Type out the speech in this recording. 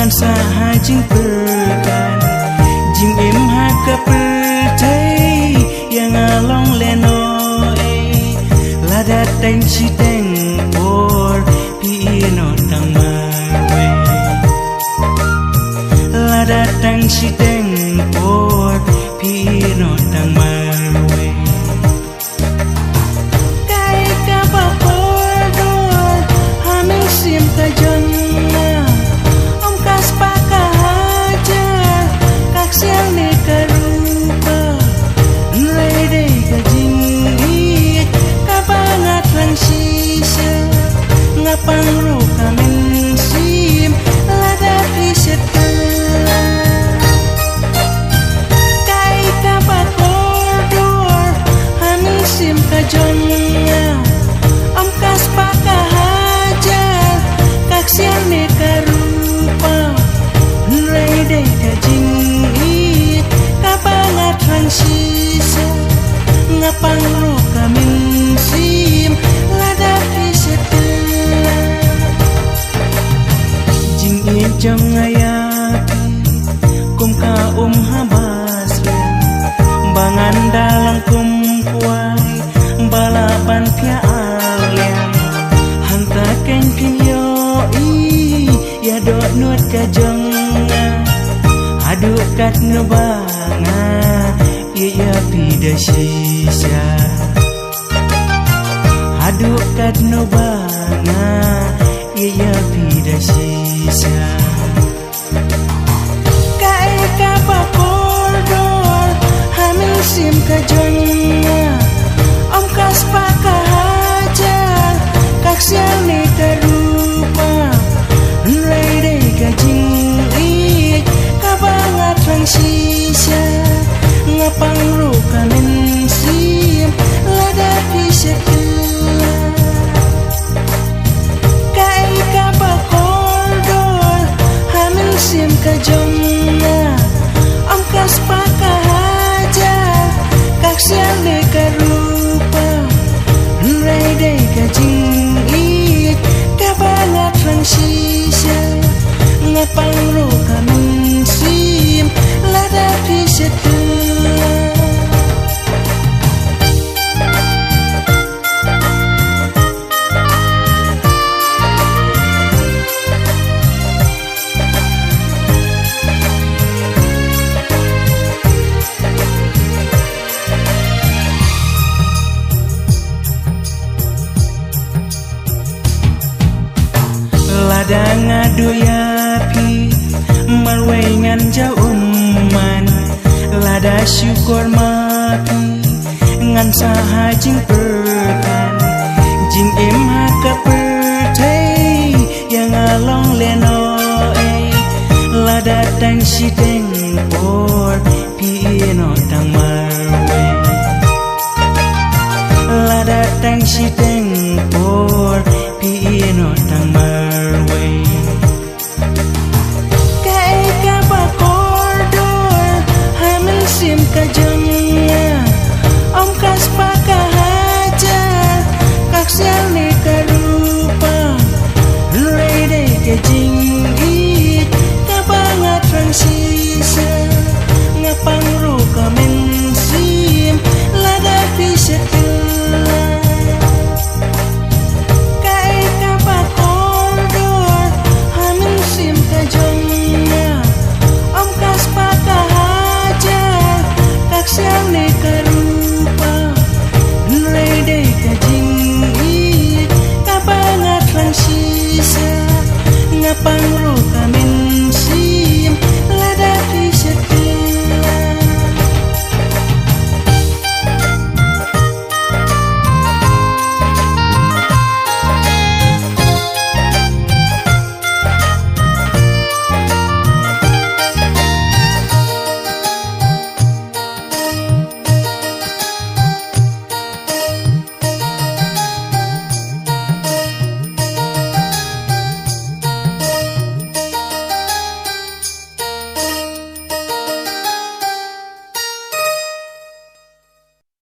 ngan saha jing perkan jing im ha ka pertai yang along leno la datang si teng por pi no tang mai la datang si teng por pi no tang mai Pangru kamen sim lada piset kai ka bakor hamin sim ka jonga am kas paka hajar kaksian ne karupa nrai dei ka jing ka bangat transisa ngapangru kamen sim lada piset jang ayati kum ka habas bangan dalang kum kuai balapan pia alian hanta ken piyo ya dot nut ka jonga aduk kat no banga ya pida sisa aduk kat no banga ya pida sisa kai ka bakor hamin sim ka jonga om kas paka hajar kaksian ni karupa nrai dei ka jing ka bangat transisa ngapang ru kamen sim lada piset kai ka bakor hamin sim ka jonga am kas paka hajar kaksian de karupa nrai dei ka jing ka bangat transisa ngapang ru kamen sim lada piset lada ngadu yapi marwengan jauh man lada syukur mati ngan saha jing perkan jing im ha ka pertai yang along leno lada tang si teng por pi no tang marwe lada tang si teng